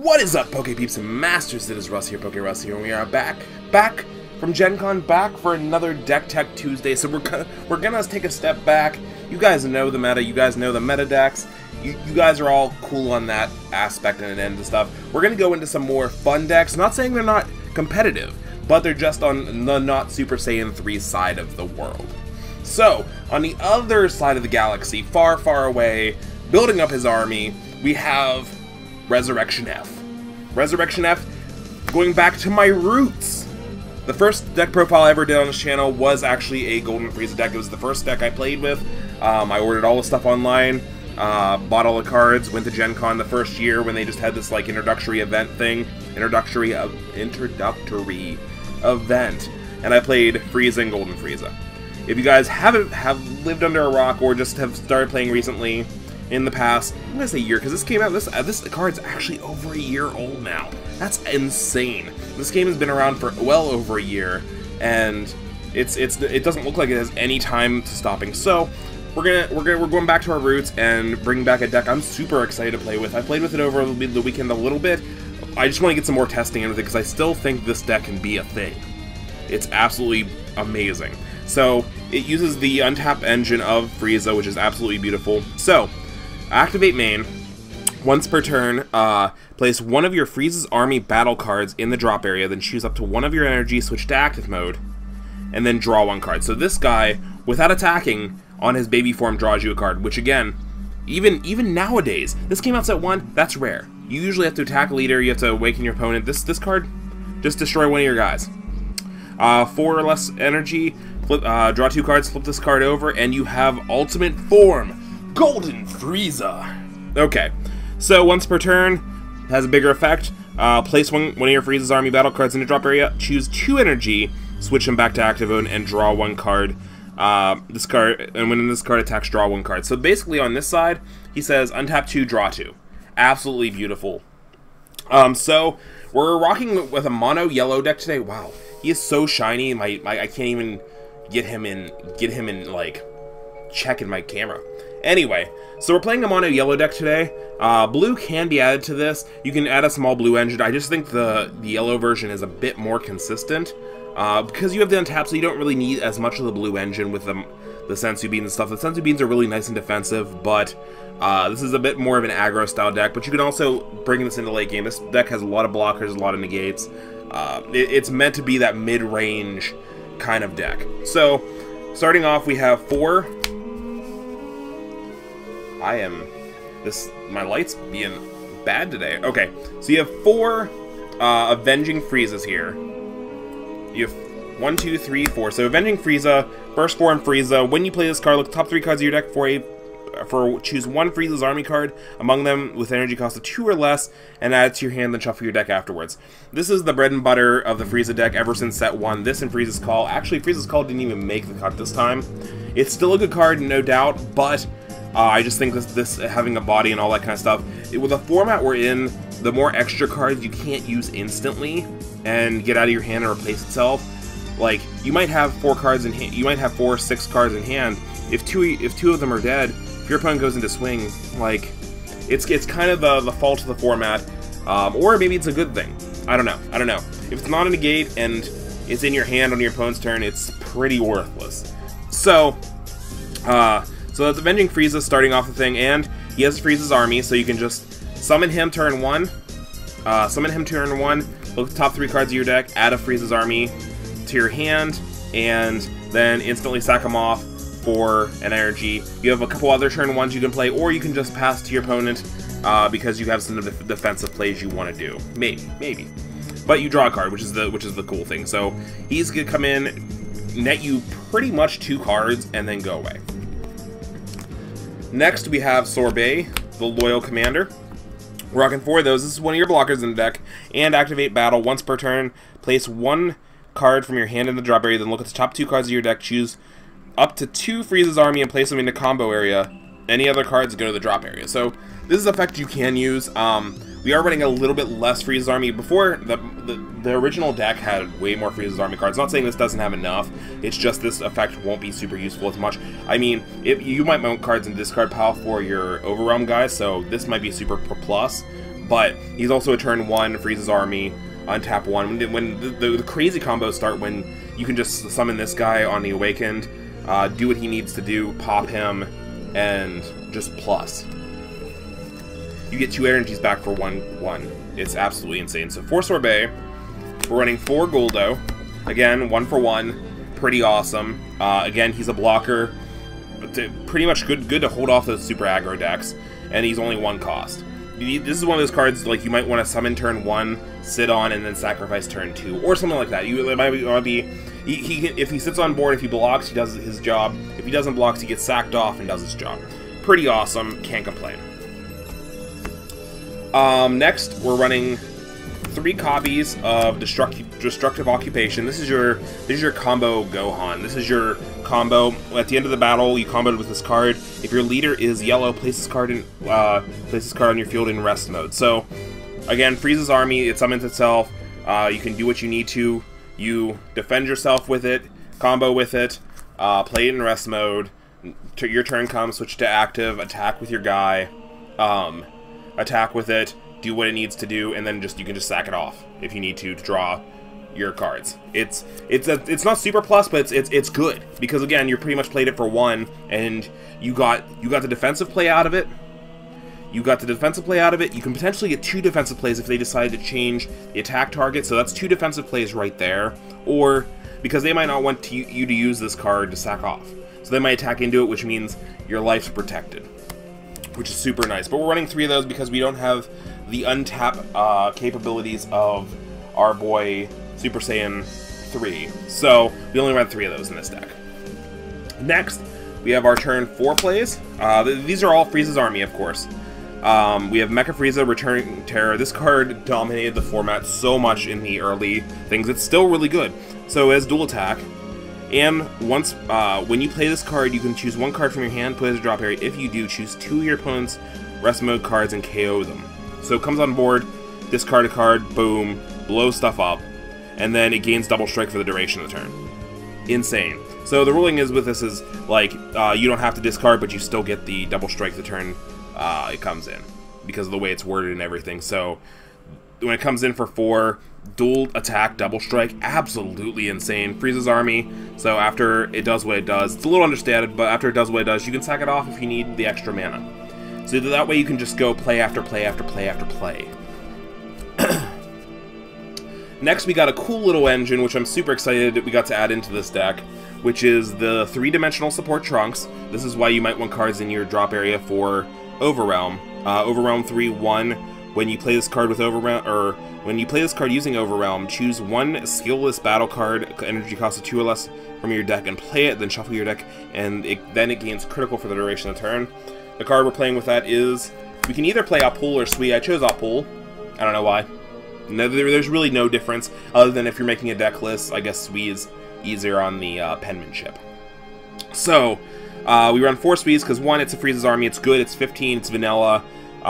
What is up, Poke Peeps and Masters? It is Russ here, PokeRuss here, and we are back from Gen Con, back for another Deck Tech Tuesday. So we're gonna take a step back. You guys know the meta, you guys know the meta decks. You guys are all cool on that aspect and end of stuff. We're gonna go into some more fun decks. Not saying they're not competitive, but they're just on the not Super Saiyan 3 side of the world. So, on the other side of the galaxy, far, far away, building up his army, we have Resurrection F. Resurrection F, going back to my roots. The first deck profile I ever did on this channel was actually a Golden Frieza deck. It was the first deck I played with. I ordered all the stuff online, bought all the cards, went to Gen Con the first year when they just had this like introductory event thing. Introductory event. And I played Frieza and Golden Frieza. If you guys have lived under a rock or just have started playing recently, in the past, I'm gonna say year, because this came out, this card's actually over a year old now. That's insane. This game has been around for well over a year, and it doesn't look like it has any time to stopping. So we're going back to our roots and bringing back a deck I'm super excited to play with. I played with it over the weekend a little bit. I just want to get some more testing in with it because I still think this deck can be a thing. It's absolutely amazing. So it uses the untapped engine of Frieza, which is absolutely beautiful. So activate main. Once per turn, place one of your Frieza's Army battle cards in the drop area, then choose up to one of your energy, switch to active mode, and then draw one card. So this guy, without attacking, on his baby form draws you a card, which again, even nowadays, this came out set 1, that's rare. You usually have to attack a leader, you have to awaken your opponent. This card, just destroy one of your guys. 4 or less energy, draw 2 cards, flip this card over, and you have ultimate form. Golden Frieza! Okay, so once per turn, has a bigger effect. Place one of your Frieza's Army battle cards in the drop area, choose 2 energy, switch them back to active mode, and draw 1 card. This card, and when this card attacks, draw 1 card. So basically on this side, he says untap 2, draw 2. Absolutely beautiful. So we're rocking with a mono yellow deck today. Wow, he is so shiny. I can't even get him in like check in my camera. Anyway, so we're playing a mono yellow deck today. Blue can be added to this. You can add a small blue engine. I just think the yellow version is a bit more consistent. Because you have the untap, so you don't really need as much of the blue engine with the Senzu Beans and stuff. The Senzu Beans are really nice and defensive, but this is a bit more of an aggro style deck. But you can also bring this into late game. This deck has a lot of blockers, a lot of negates. It's meant to be that mid-range kind of deck. So, starting off, we have 4... my light's being bad today. Okay, so you have 4 Avenging Friezas here. You have 1, 2, 3, 4. So Avenging Frieza, first form Frieza. When you play this card, look at the top 3 cards of your deck choose 1 Frieza's Army card among them with energy cost of 2 or less, and add it to your hand, then shuffle your deck afterwards. This is the bread and butter of the Frieza deck ever since set 1. This and Frieza's Call. Actually, Frieza's Call didn't even make the cut this time. It's still a good card, no doubt, but I just think this having a body and all that kind of stuff, with the format we're in, the more extra cards you can't use instantly and get out of your hand and replace itself. Like, you might have 4 cards in hand, you might have 4 or 6 cards in hand. If two of them are dead, if your opponent goes into swing, like, it's kind of the fault of the format, or maybe it's a good thing. I don't know. If it's not a negate and it's in your hand on your opponent's turn, it's pretty worthless. So that's Avenging Frieza starting off the thing, and he has Frieza's Army, so you can just summon him turn 1. Look at the top 3 cards of your deck, add a Frieza's Army to your hand, and then instantly sack him off for an energy. You have a couple other turn 1s you can play, or you can just pass to your opponent because you have some defensive plays you want to do. Maybe. But you draw a card, which is the cool thing. So he's gonna come in, net you pretty much 2 cards, and then go away. Next, we have Sorbet, the Loyal Commander. We're rocking 4 of those. This is one of your blockers in the deck. And activate battle once per turn. Place 1 card from your hand in the drop area, then look at the top 2 cards of your deck. Choose up to 2 Frieza's Army and place them in the combo area. Any other cards go to the drop area. So this is an effect you can use. We are running a little bit less Frieza's Army. Before, the original deck had way more Frieza's Army cards. Not saying this doesn't have enough, it's just this effect won't be super useful as much. I mean, you might mount cards in discard pile for your Overwhelm guys, so this might be super plus, But he's also a turn 1, freezes army, untap 1. When the crazy combos start when you can just summon this guy on the Awakened, do what he needs to do, pop him, and just plus. You get 2 energies back for 1/1. It's absolutely insane. So 4 Sorbet, we're running 4 Goldo. Again, 1 for 1, pretty awesome. Again, he's a blocker, pretty much good to hold off those super aggro decks, and he's only 1 cost. This is one of those cards like you might want to summon turn 1, sit on, and then sacrifice turn 2, or something like that. It might be if he sits on board, if he blocks, he does his job. If he doesn't block, he gets sacked off and does his job. Pretty awesome, can't complain. Next, we're running 3 copies of Destructive Occupation. This is your combo Gohan. This is your combo. At the end of the battle, you comboed with this card. If your leader is yellow, place this card on your field in rest mode. So, again, freezes army. It summons itself. You can do what you need to. You defend yourself with it, combo with it, play it in rest mode. Your turn comes, switch to active, attack with your guy. Attack with it, do what it needs to do, and then you can just sack it off if you need to draw your cards. It's not super plus, but it's good because again, you pretty much played it for 1, and you got the defensive play out of it. You got the defensive play out of it. You can potentially get 2 defensive plays if they decide to change the attack target. So that's 2 defensive plays right there, or because they might not want you to use this card to sack off, so they might attack into it, which means your life's protected, which is super nice. But we're running 3 of those because we don't have the untap capabilities of our boy Super Saiyan 3. So we only run 3 of those in this deck. Next, we have our turn 4 plays. These are all Frieza's army, of course. We have Mecha Frieza, Returning Terror. This card dominated the format so much in the early things. It's still really good. So it has dual attack. And once, when you play this card, you can choose 1 card from your hand, put it as a drop area. If you do, choose 2 of your opponent's rest mode cards and KO them. So it comes on board, discard a card, boom, blow stuff up, and then it gains double strike for the duration of the turn. Insane. So the ruling is with this is, like, you don't have to discard, but you still get the double strike the turn it comes in, because of the way it's worded and everything. So when it comes in for 4, dual attack, double strike, absolutely insane. Frieza's army, so after it does what it does, it's a little understated, but after it does what it does, you can sack it off if you need the extra mana. So that way you can just go play after play after play after play. Next, we got a cool little engine, which I'm super excited that we got to add into this deck, which is the 3-dimensional support Trunks. This is why you might want cards in your drop area for Overwhelm. Overwhelm 3/1. When you play this card with Overwhelm, or when you play this card using Overwhelm, choose 1 skillless battle card, energy cost of 2 or less from your deck, and play it. Then shuffle your deck, and then it gains critical for the duration of the turn. The card we're playing with that is, we can either play Apul or Sui. I chose Apul. I don't know why. No, there's really no difference, other than if you're making a deck list, I guess Sui is easier on the penmanship. So, we run 4 Suis because 1, it's a Frieza's army, it's good, it's 15, it's vanilla.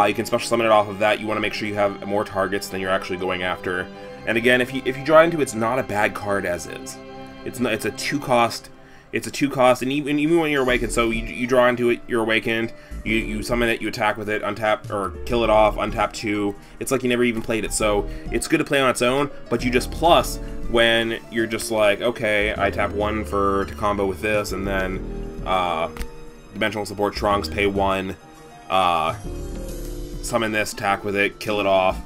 You can special summon it off of that. You want to make sure you have more targets than you're actually going after. And again, if you draw into it, it's not a bad card as is. It's a 2 cost. It's a 2 cost, and even when you're awakened, so you draw into it, you're awakened, you summon it, you attack with it, untap, or kill it off, untap 2. It's like you never even played it, so it's good to play on its own, but you just plus when you're just like, okay, I tap 1 to combo with this, and then Dimensional Support Trunks, pay 1, summon this, attack with it, kill it off.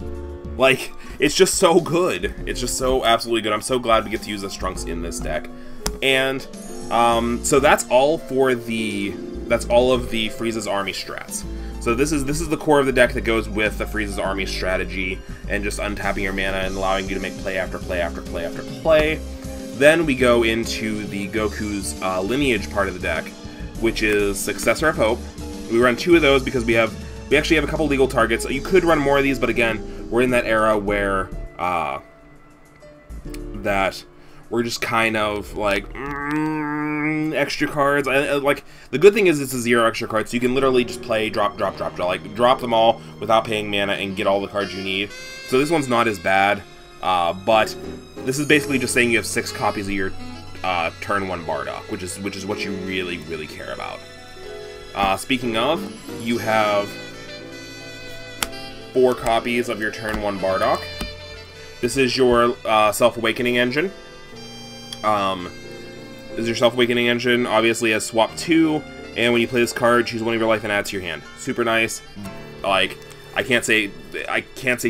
Like, it's just so good. It's just so absolutely good. I'm so glad we get to use this Trunks in this deck. And so that's all of the Frieza's army strats. So this is the core of the deck that goes with the Frieza's army strategy, and just untapping your mana and allowing you to make play after play after play after play. Then we go into the Goku's lineage part of the deck, which is Successor of Hope. We run 2 of those because we actually have a couple legal targets. You could run more of these, but again, we're in that era where that we're just kind of like extra cards. Like, the good thing is it's a 0 extra cards, so you can literally just play drop, like drop them all without paying mana and get all the cards you need. So this one's not as bad, but this is basically just saying you have 6 copies of your turn 1 Bardock, which is what you really care about. Speaking of, you have 4 copies of your turn 1 Bardock. This is your Self-Awakening engine. This is your Self-Awakening engine, obviously has swap 2, and when you play this card, choose one of your life and add to your hand. Super nice. Like, I can't say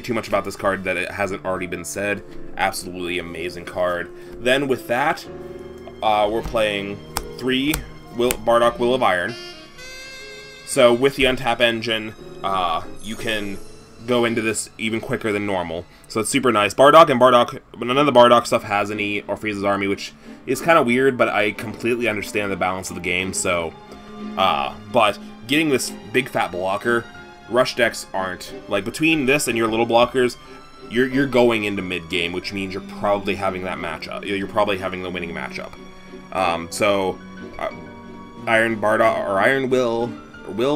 too much about this card that it hasn't already been said. Absolutely amazing card. Then with that, we're playing 3 Bardock Will of Iron. So with the untap engine, you can go into this even quicker than normal. So it's super nice. Bardock and Bardock, none of the Bardock stuff has any or Frieza's Army, which is kind of weird, but I completely understand the balance of the game. So, but getting this big fat blocker, rush decks aren't, like, between this and your little blockers, you're going into mid game, which means you're probably having that matchup. You're probably having the winning matchup. Iron Bardock or Iron Will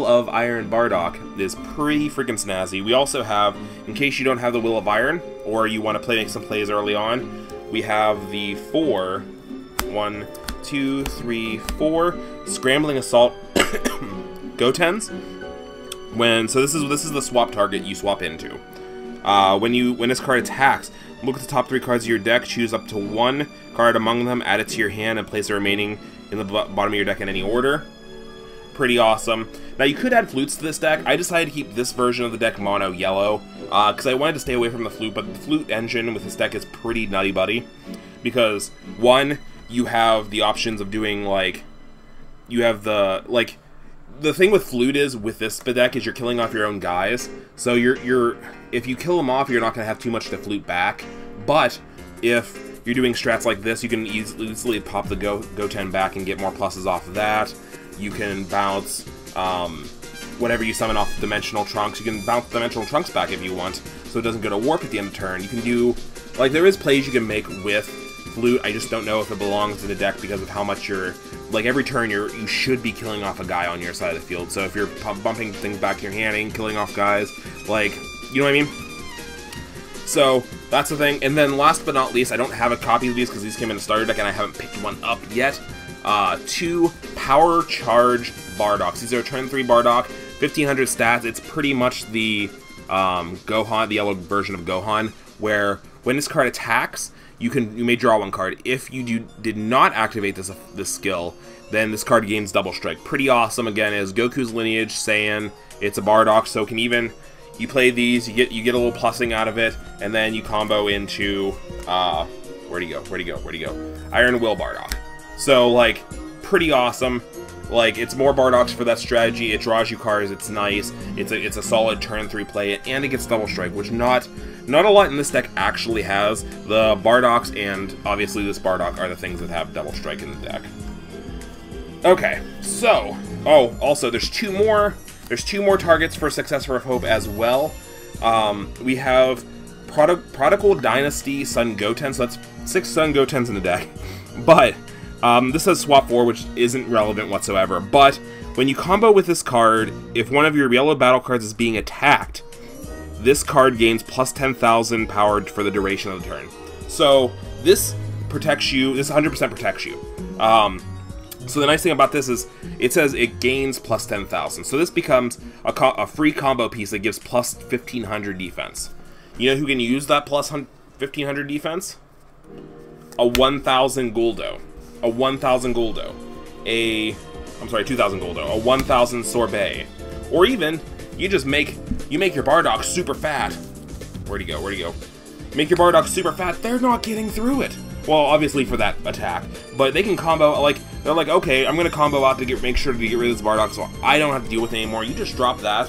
of Iron Bardock is pretty freaking snazzy. We also have, in case you don't have the Will of Iron, or you want to make some plays early on, we have the 4, 1, 2, 3, 4 Scrambling Assault Goten's. So this is the swap target you swap into. When this card attacks, look at the top 3 cards of your deck, choose up to 1 card among them, add it to your hand, and place the remaining in the bottom of your deck in any order. Pretty awesome. Now, you could add flutes to this deck. I decided to keep this version of the deck mono yellow, because I wanted to stay away from the flute, but the flute engine with this deck is pretty nutty buddy. Because, 1, you have the options of doing, like, you have the thing with flute is, with this deck, is you're killing off your own guys. So if you kill them off, you're not going to have too much to flute back. But, if you're doing strats like this, you can easily pop the Goten back and get more pluses off of that. You can bounce whatever you summon off Dimensional Trunks. You can bounce Dimensional Trunks back if you want, so it doesn't go to warp at the end of turn. You can do, like, there is plays you can make with flute. I just don't know if it belongs in the deck because of how much you're, like, every turn you should be killing off a guy on your side of the field. So if you're bumping things back to your hand and killing off guys, like, you know what I mean? So that's the thing. And then last but not least, I don't have a copy of these because these came in a starter deck and I haven't picked one up yet. 2 Power Charge Bardocks. These are turn 3 Bardock, 1500 stats. It's pretty much the Gohan, the yellow version of Gohan, where when this card attacks, you may draw 1 card. If you did not activate this skill, then this card gains double strike. Pretty awesome. Again, is Goku's lineage, Saiyan. It's a Bardock, so can even you play these, you get a little plussing out of it, and then you combo into where'd he go? Iron Will Bardock. So, like, pretty awesome. Like, it's more Bardocks for that strategy. It draws you cards. It's nice. It's a solid turn 3 play, and it gets double strike, which not a lot in this deck actually has. The Bardocks and obviously this Bardock are the things that have double strike in the deck. Okay, so also there's 2 more. There's 2 more targets for Successor of Hope as well. We have Prodigal Dynasty Sun Goten. So that's 6 Sun Gotens in the deck, but. This says swap 4, which isn't relevant whatsoever, but when you combo with this card, if one of your yellow battle cards is being attacked, this card gains plus 10,000 power for the duration of the turn. So this protects you, this 100% protects you. So the nice thing about this is, it says it gains plus 10,000, so this becomes a free combo piece that gives plus 1,500 defense. You know who can use that plus 1,500 defense? A 1,000 Guldo. A 1,000 Guldo, 2,000 Guldo, a 1,000 Sorbet, or even you make your Bardock super fat. Where'd he go? Make your Bardock super fat. They're not getting through it. Well, obviously for that attack, but they can combo. Like, they're like, okay, I'm gonna combo out to make sure to get rid of this Bardock, so I don't have to deal with it anymore. You just drop that,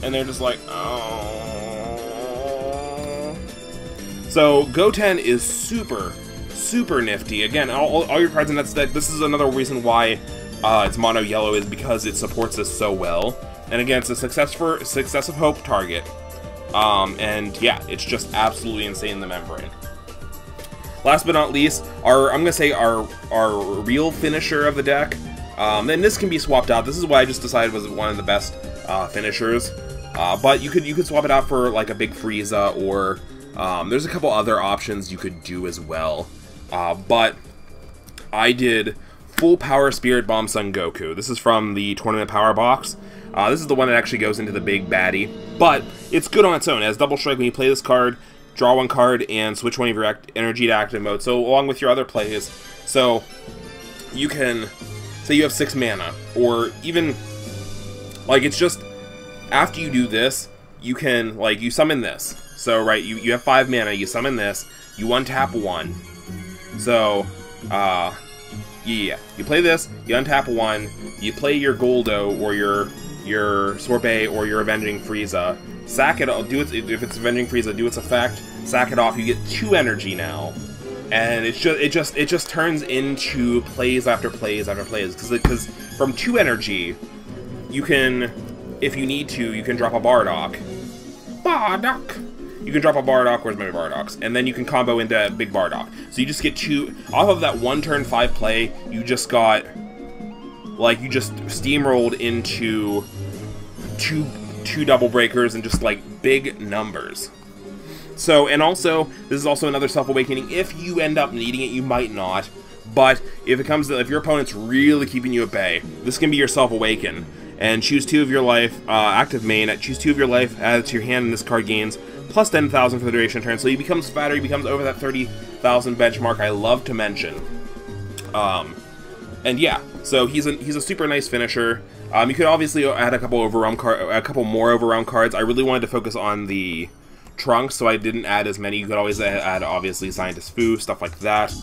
and they're just like, oh. So Goten is super nifty. Again, all your cards in that deck, this is another reason why it's mono yellow, is because it supports this so well. And again, it's a Success of Hope target. And yeah, it's just absolutely insane in the membrane. Last but not least, I'm gonna say our real finisher of the deck. And this can be swapped out. This is why I just decided was one of the best finishers. But you could swap it out for like a big Frieza, or there's a couple other options you could do as well. But I did Full Power Spirit Bomb Son Goku. This is from the Tournament Power Box. This is the one that actually goes into the big baddie, but it's good on its own. It has double strike when you play this card, draw one card, and switch one of your energy to active mode, so along with your other plays. So you can, say you have 6 mana, or even, like, it's just, after you do this, you can, like, you summon this. So, right, you have 5 mana, you summon this, you untap 1. So, yeah, you play this, you untap 1, you play your Goldo, or your Sorbet, or your Avenging Frieza, sack it, if it's Avenging Frieza, do its effect, sack it off, you get 2 energy now. And it just turns into plays after plays after plays, because from 2 energy, you can, if you need to, you can drop a Bardock. You can drop a Bardock, where's my Bardocs? And then you can combo into Big Bardock. So you just get 2, off of that 1 turn 5 play, you just got, like, you just steamrolled into two double breakers and just, like, big numbers. So, and also, this is also another self-awakening. If you end up needing it, you might not. But if it comes to, if your opponent's really keeping you at bay, this can be your self-awaken. And choose 2 of your life, active main, choose 2 of your life, add it to your hand, and this card gains plus 10,000 for the duration of turn. So he becomes fatter, he becomes over that 30,000 benchmark I love to mention. And yeah, so he's a super nice finisher. You could obviously add a couple more overwhelm cards. I really wanted to focus on the Trunks, so I didn't add as many. You could always add, obviously, Scientist Fu, stuff like that.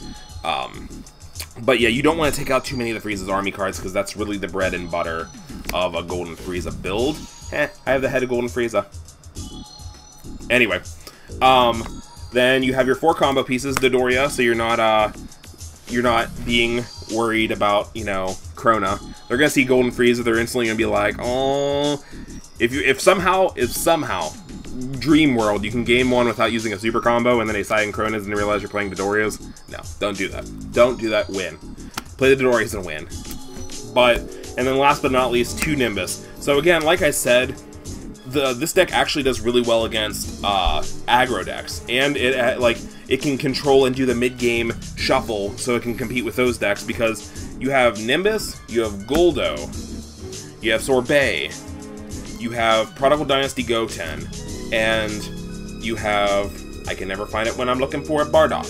But yeah, you don't want to take out too many of the Frieza's army cards, because that's really the bread and butter of a Golden Frieza build. I have the head of Golden Frieza. Anyway, then you have your 4 combo pieces, Dodoria, so you're not being worried about, you know, Krona. They're gonna see Golden Frieza, they're instantly gonna be like, oh, if somehow Dream World, you can game 1 without using a super combo, and then they side in Kronas and realize you're playing Dodorias. No, don't do that. Don't do that. Win. Play the Dodorias and win. And then last but not least, 2 Nimbus. So again, like I said, this deck actually does really well against aggro decks, and it can control and do the mid-game shuffle, so it can compete with those decks, because you have Nimbus, you have Goldo, you have Sorbet, you have Prodigal Dynasty Goten, and you have, I can never find it when I'm looking for it, Bardock.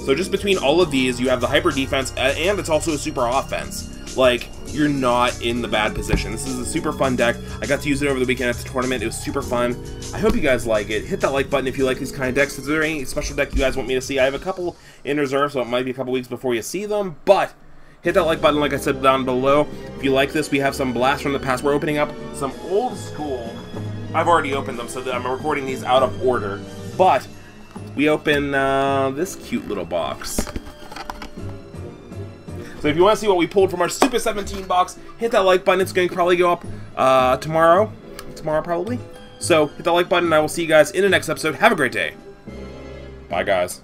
So just between all of these, you have the hyper defense, and it's also a super offense. Like, you're not in the bad position. This is a super fun deck. I got to use it over the weekend at the tournament. It was super fun. I hope you guys like it. Hit that like button if you like these kind of decks. Is there any special deck you guys want me to see? I have a couple in reserve, so it might be a couple weeks before you see them, but hit that like button, like I said, down below. If you like this, we have some blasts from the past. We're opening up some old school. I've already opened them, so that I'm recording these out of order, but we open this cute little box. So if you want to see what we pulled from our Super 17 box, hit that like button. It's going to probably go up tomorrow. Tomorrow, probably. So hit that like button, and I will see you guys in the next episode. Have a great day. Bye, guys.